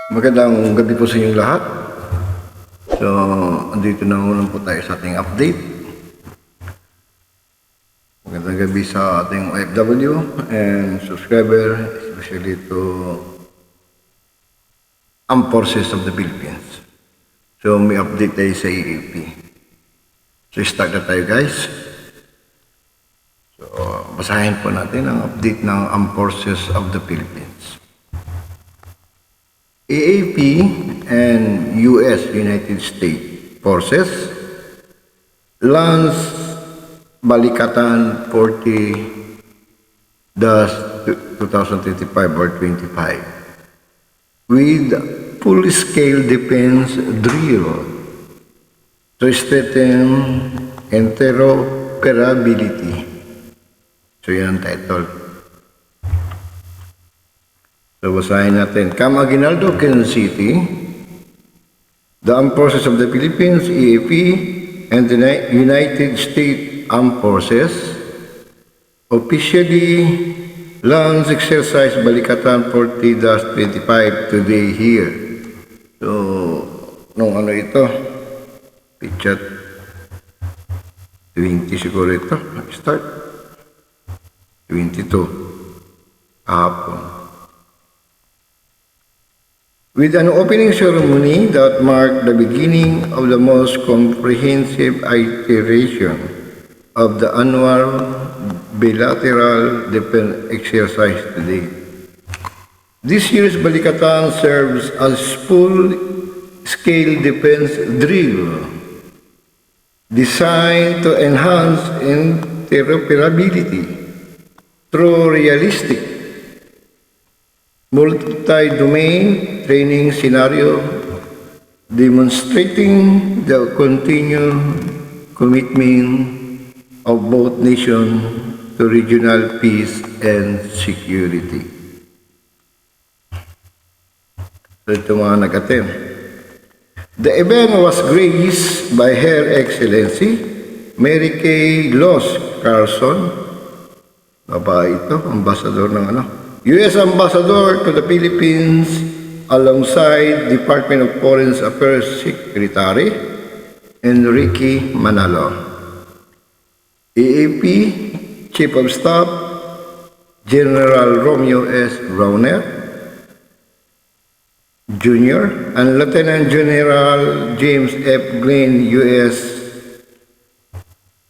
Magandang gabi po sa inyong lahat. So, andito na muna po tayo sa ating update. Magandang gabi sa ating OFW and subscriber, especially to Armed Forces of the Philippines. So, may update tayo sa EAP. So, start na tayo guys. So, basahin po natin ang update ng Armed Forces of the Philippines. EAP and U.S. United States Forces launched Balikatan 40-2025 or 25 with full-scale defense drill to strengthen interoperability. So yan ang title. So, basahin natin. Camp Aguinaldo, Quezon City, the Armed Forces of the Philippines, EAP, and the United States Armed Forces officially launched exercise Balikatan 40-25 today here. So, nung ano ito? Picture 20 siguro ito. Start. 22. Kahapon. With an opening ceremony that marked the beginning of the most comprehensive iteration of the annual bilateral defense exercise today. This year's Balikatan serves as full-scale defense drill designed to enhance interoperability through realistic multi-domain training scenario demonstrating the continued commitment of both nations to regional peace and security. So ito mga nag-attend. The event was graced by Her Excellency Mary Kay Los Carson, babae ito, ambassador ng U.S. Ambassador to the Philippines alongside Department of Foreign Affairs Secretary Enrique Manalo. EAP Chief of Staff General Romeo S. Browner Jr. and Lieutenant General James F. Glenn, U.S.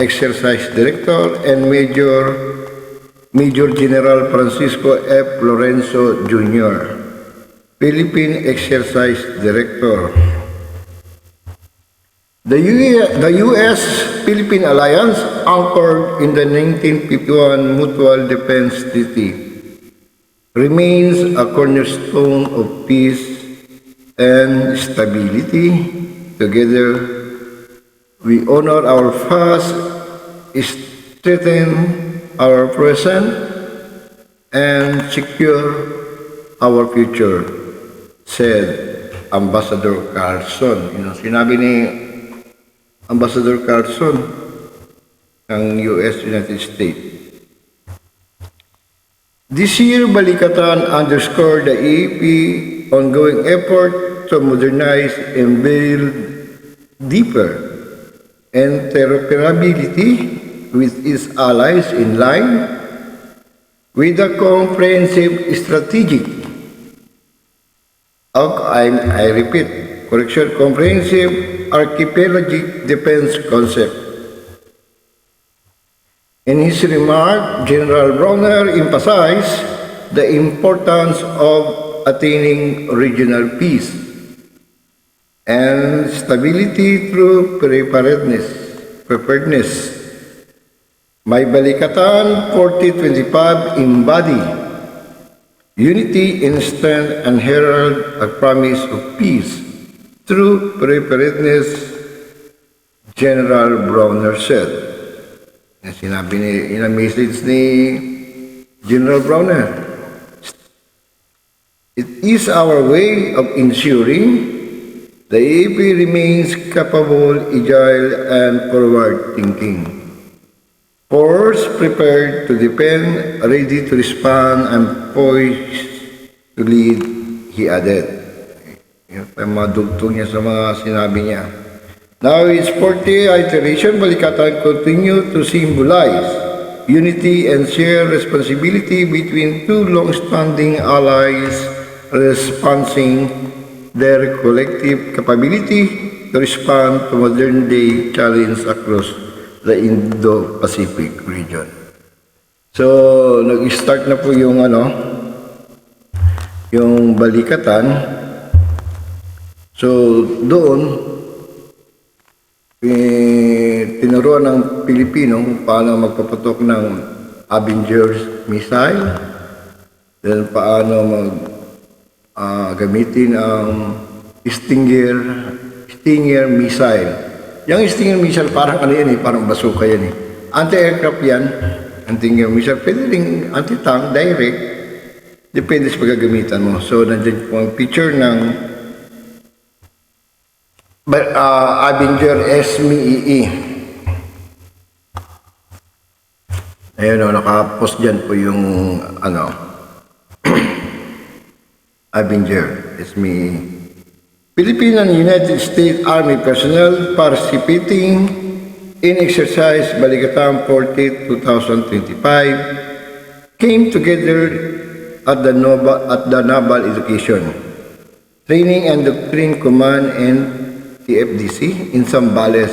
Exercise Director, and Major General Francisco F. Lorenzo Jr., Philippine Exercise Director. The U.S.-Philippine Alliance, anchored in the 1951 Mutual Defense Treaty, remains a cornerstone of peace and stability. Together, we honor our past, strengthen our present, and secure our future, said Ambassador Carson. Yun ang sinabi ni Ambassador Carson ng U.S. United States. This year, Balikatan underscored the EAP ongoing effort to modernize and build deeper interoperability with its allies in line with a comprehensive strategic, comprehensive archipelagic defense concept. In his remark, General Browner emphasized the importance of attaining regional peace and stability through preparedness. My Balikatan 4025 embody unity in strength and herald a promise of peace through preparedness, General Browner said. Sinabi in a message ni General Browner, it is our way of ensuring the EAP remains capable, agile, and forward-thinking. Force prepared to defend, ready to respond, and poised to lead, he added. Yung mga dugtong niya sa mga sinabi niya. Now its 40th iteration, Balikatan continue to symbolize unity and shared responsibility between two long-standing allies, responding their collective capability to respond to modern-day challenge across the Indo-Pacific region. So, nag-start na po yung yung balikatan. So, doon, tinuruan ng Pilipino kung paano magpaputok ng Avengers missile, then paano gamitin ang Stinger missile. Yung Stinger missile parang parang bazooka yan eh. Anti-aircraft yan, Stinger missile. Pwede rin anti-tank, direct. Depende sa pagagamitan mo. So, nandiyan po ang picture ng Avenger SMEE. Ayun nakapost dyan po yung Avenger SMEE. Philippine and United States Army personnel participating in exercise Balikatan 40 2025 came together at the Naval Education Training and Doctrine Command and TFDC in Zambales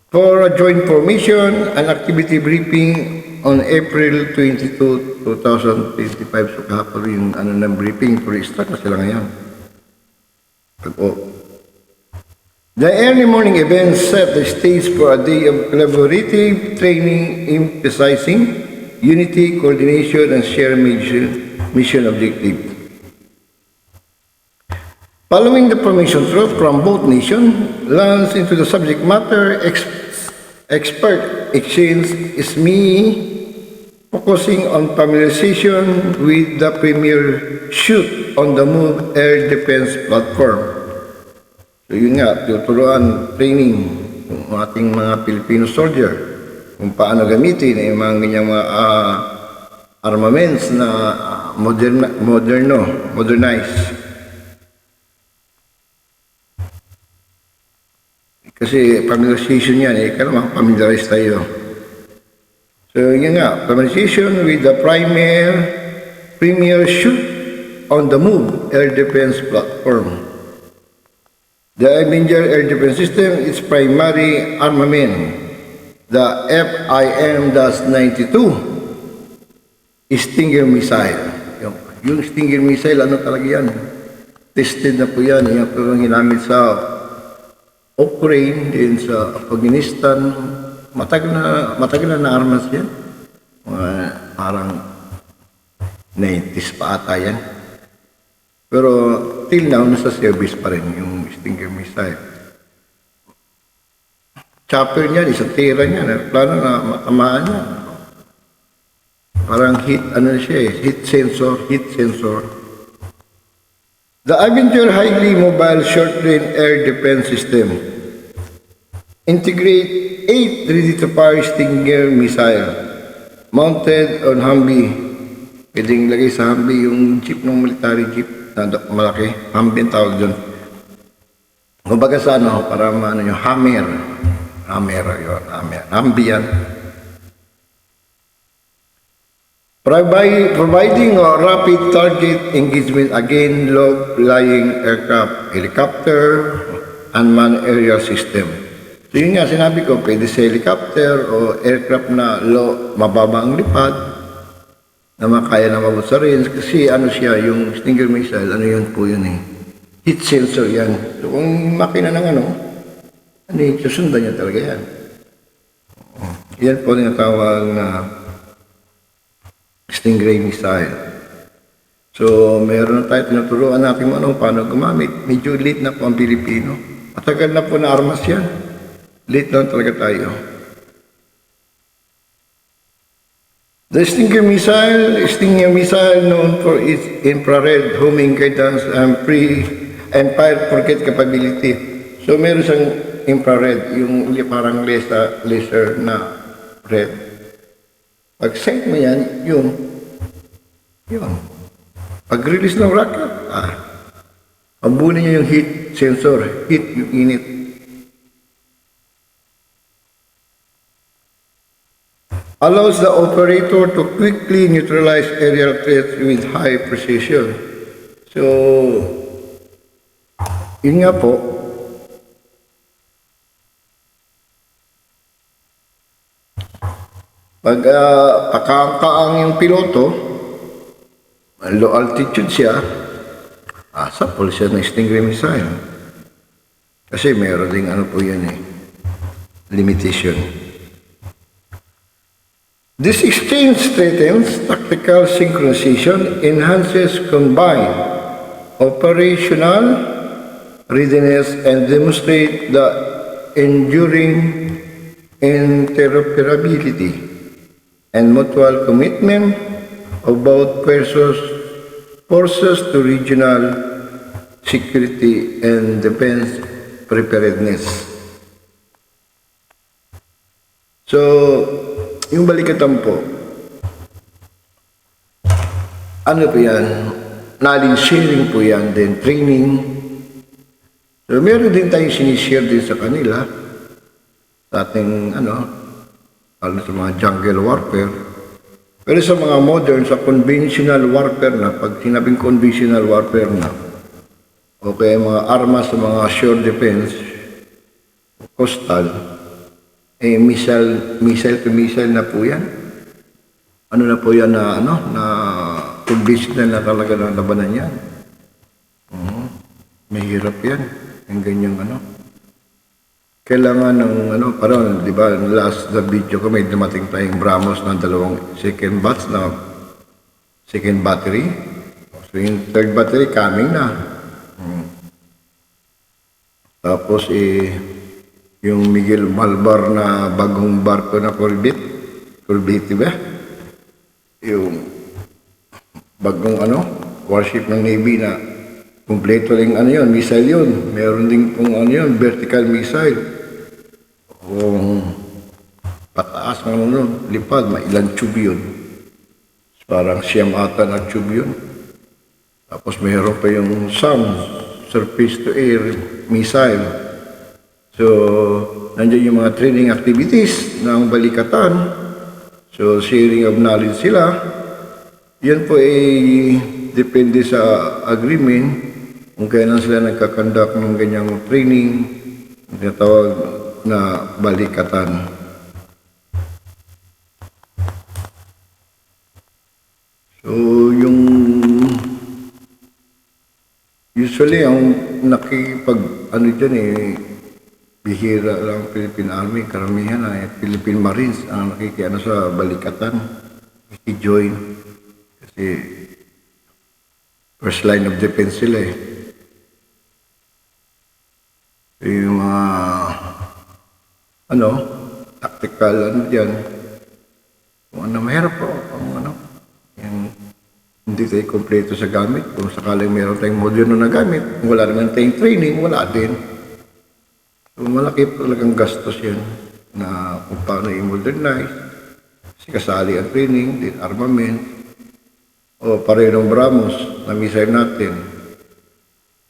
for a joint formation and activity briefing on April 22, 2025. So kahapon yung ng briefing, start na sila ngayon. The early morning event set the stage for a day of collaborative training emphasizing unity, coordination, and shared mission objective. Following the formation troop from both nations, lands into the subject matter expert exchange is me focusing on familiarization with the premier shoot on the move air defense platform. So yun nga, tuturuan training ng ating mga Filipino soldier kung paano gamitin yung mga ganyang mga armaments na modernized. Kasi familiarization yan, kaya makapamiliarize tayo. So yun nga, familiarization with the premier shoot on the move air defense platform. The Avenger air defense system is primary armament, the FIM-92 Stinger missile. Yung Stinger missile, talaga yan? Tested na po yan. Yan po yung ginamit sa Ukraine, din sa Afghanistan, matagal na armas yan. Parang 90s pa ata yan. Pero till now, nasa service pa rin yung Stinger missile. Chopper niya, isang tira niya, plano na matamaan niya. Parang heat sensor. The Avenger highly mobile short-range air defense system integrate 8 ready-to-fire Stinger missile mounted on Humvee. Pwedeng lagay sa Humvee yung jeep ng military jeep na malaki. Humvee ang tawag doon. Kumbaga sa para yung Hammer. Humvee yan. Providing a rapid target engagement against low-lying aircraft, helicopter, unmanned aerial system. So yun nga, sinabi ko, pwede sa helicopter o aircraft na mababa ang lipad, na makaya na mabot sa range, kasi siya, yung Stinger missile, yun po yun heat sensor yan. So kung makina ng susundan niya talaga yan. Yan po tinatawag na Stingray missile. So, meron na tayo, tinuturuan natin paano gumamit. Medyo late na po ang Pilipino. Matagal na po na armas yan. Late lang talaga tayo. The Stinger missile known for its infrared homing guidance and fire forget capability. So, meron siyang infrared, yung parang laser na red. Pag set mo yan, yun. Pag-release ng rocket, Abunin niyo yung heat sensor, heat yung init. Allows the operator to quickly neutralize aerial threats with high precision. So, yun nga po, pag pakaang yung piloto, low altitude siya, sapol siya ng Stingray missile. Kasi meron ding ano po yan limitation. This exchange strengthens tactical synchronization, enhances combined operational readiness, and demonstrate the enduring interoperability and mutual commitment of both forces to regional security and defense preparedness. So, yung balikatan po, ano po yan? Knowledge sharing po yan, then training. So, meron din tayong sinishare din sa kanila, sa ating, lalo sa mga jungle warfare. Pero sa mga modern, sa conventional warfare na, pag sinabing conventional warfare na, okay, mga armas sa mga shore defense, coastal, missile to missile na po yan. Ano na po yan na, na conventional na talaga na labanan yan. Mahirap yan. Yung ganyang kailangan ng parang, di ba, last the video ko, may dumating tayong BrahMos ng 2 second batch na second battery. So, yung third battery coming na. Tapos, yung Miguel Malvar na bagong barko na Corvette, ba? Yung bagong warship ng Navy na kumpleto rin yun, missile yun. Meron din pong vertical missile. Kung pataas ng lipad, mailan tube yun. Parang siyam ata na tube yun. Tapos mayroon pa yung SAM, surface to air missile. So, nandiyan yung mga training activities ng balikatan. So, sharing of knowledge sila. Yan po ay depende sa agreement kung kailan sila nagkakandak ng ganyang training, tinatawag na balikatan. So, yung usually ang nakikipag dyan bihira lang Philippine Army, karamihan Philippine Marines ang nakikiano sa balikatan, i-join. Kasi first line of defense sila yung mga tactical dyan. Kung mahirap po, yung hindi tayo kompleto sa gamit. Kung sakaling meron tayong moderno na gamit, kung wala naman tayong training, wala din. So, malaki talagang gastos yan na kung paano i-modernize. Kasi kasali ang training, din armament, o pareho ng BrahMos na missile natin.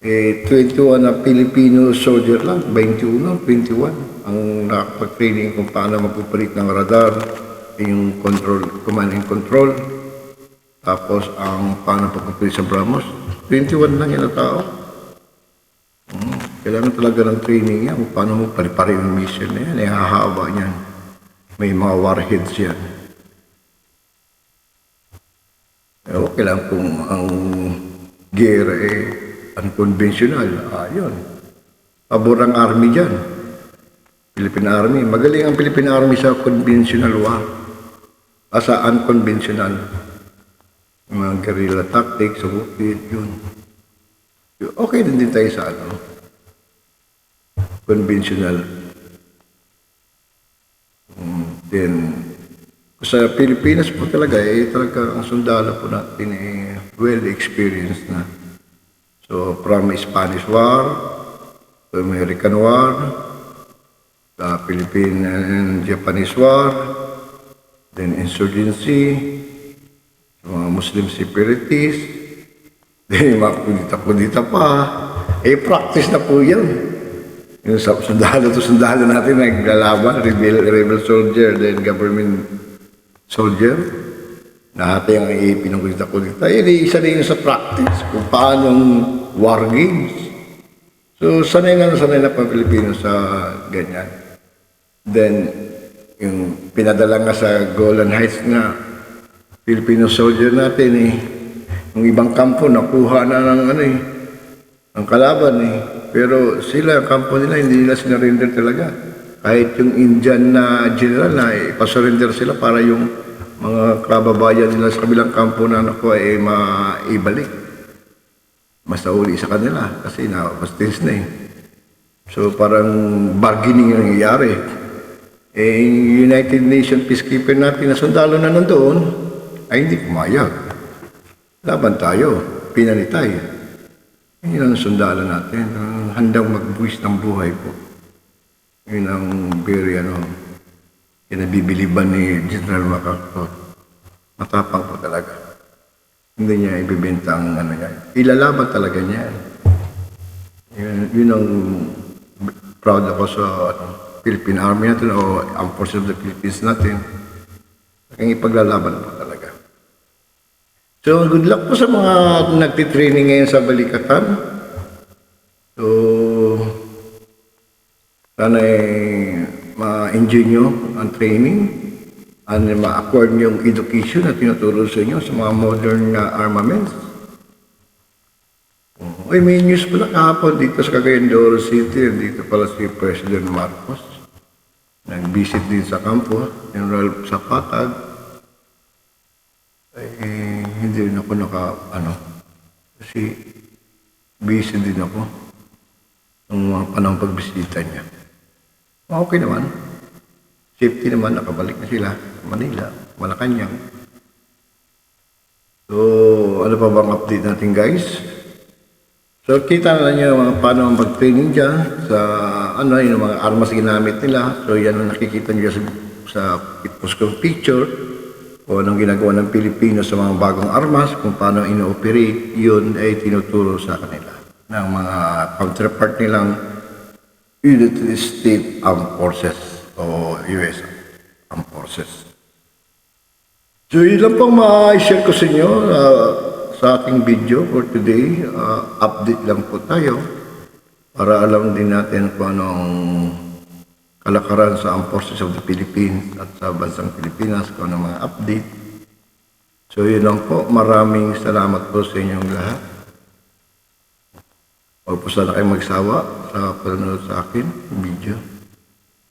21 na Filipino soldier lang, 21 ang nakapag-training kung paano magpupalit ng radar, yung control, command and control. Tapos ang paano pagpupalit sa BrahMos, 21 lang yan na tao. Kailangan talaga ng training yan kung paano mo pari-pari yung mission na yan. Hahaba niyan. May mga warheads yan. Okay lang kung ang gear unconventional. Yun. Pabor ang army dyan. Philippine Army. Magaling ang Philippine Army sa conventional war. Sa unconventional. Mga guerrilla tactics, yun. Okay din tayo sa conventional. Then, sa Pilipinas po talaga, talaga ang sundalo po natin well experienced na. So, from Spanish War, to American War, the Philippine and Japanese War, then insurgency, mga Muslim separatists, then yung mga kudita pa, practice na po yan. Yung sundalo to sundalo natin naglalaban, rebel soldier, then government soldier. Nahati ang AAP ng kudita-kudita. Isa din sa practice kung paano war games. So, sanay na pa Pilipino sa ganyan. Then, yung pinadala nga sa Golan Heights na Filipino soldier natin yung ibang kampo nakuha na ng kalaban Pero sila, ang kampo nila, hindi nila sinurrender talaga. Kahit yung Indian na general na ipasurrender sila para yung mga kababayan nila sa kabilang kampo na nakuha maibalik. Mas nauli sa kanila kasi bastis na So parang bargaining yung nangyayari. Yung United Nations peacekeeper natin na sundalo na nandoon ay hindi pumayag. Laban tayo, pinalitay. Yun ang sundalo natin, handang magbuwis ng buhay po. Yun ang very kinabibiliban ni General MacArthur. Matapang po talaga. Hindi niya ibibenta ang niya. Ilalaban talaga niya. Yun ang proud ako sa Philippine Army natin o Armed Forces of the Philippines natin. Ang ipaglalaban po talaga. So, good luck po sa mga nagtitraining ngayon sa Balikatan. So, sana ma-enjoy nyo ang training and ma-acquire nyo yung education na tinuturo sa inyo sa mga modern armaments. May news pala kahapon dito sa Cagayan de Oro City, dito pala si President Marcos. Nag-visit din sa kampo, General Zapatag. Hindi rin ako kasi busy din ako ng mga panahon pagbisita niya. Okay naman. Safety naman, nakabalik na sila. Manila, Malacanang. So, ano pa bang update natin guys? So, kita na niyo paano mag-training dyan sa yung mga armas ginamit nila. So, yan ang nakikita niyo sa post kong picture o anong ginagawa ng Pilipino sa mga bagong armas, kung paano ino-operate, yun ay tinuturo sa kanila ng mga counterpart nilang United States Armed Forces o US Armed Forces. So, yun lang pong ma-share ko sa inyo sa ating video for today. Update lang po tayo para alam din natin kung anong kalakaran sa Armed Forces of the Philippines at sa bansang Pilipinas, kung anong mga update. So, yun lang po. Maraming salamat po sa inyong lahat. Huwag po sana kayo magsawa sa panonood sa akin, video.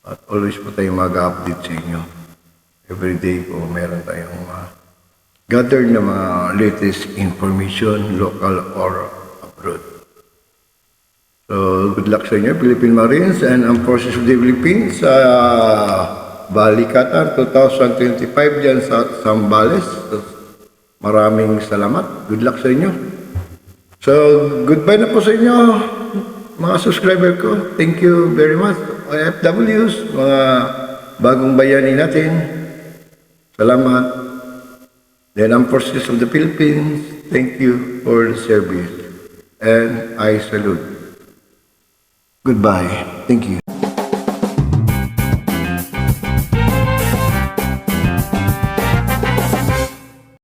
At always po tayo mag-update sa inyo. Every day po meron tayong gather na mga latest information, local or abroad. So, good luck sa inyo, Philippine Marines and Armed Forces of the Philippines sa Balikatan 2025 dyan sa Zambales. So, maraming salamat. Good luck sa inyo. So, goodbye na po sa inyo, mga subscriber ko. Thank you very much. OFWs, mga bagong bayani natin. Salamat. The Armed Forces of the Philippines, thank you for the service. And I salute. Goodbye. Thank you.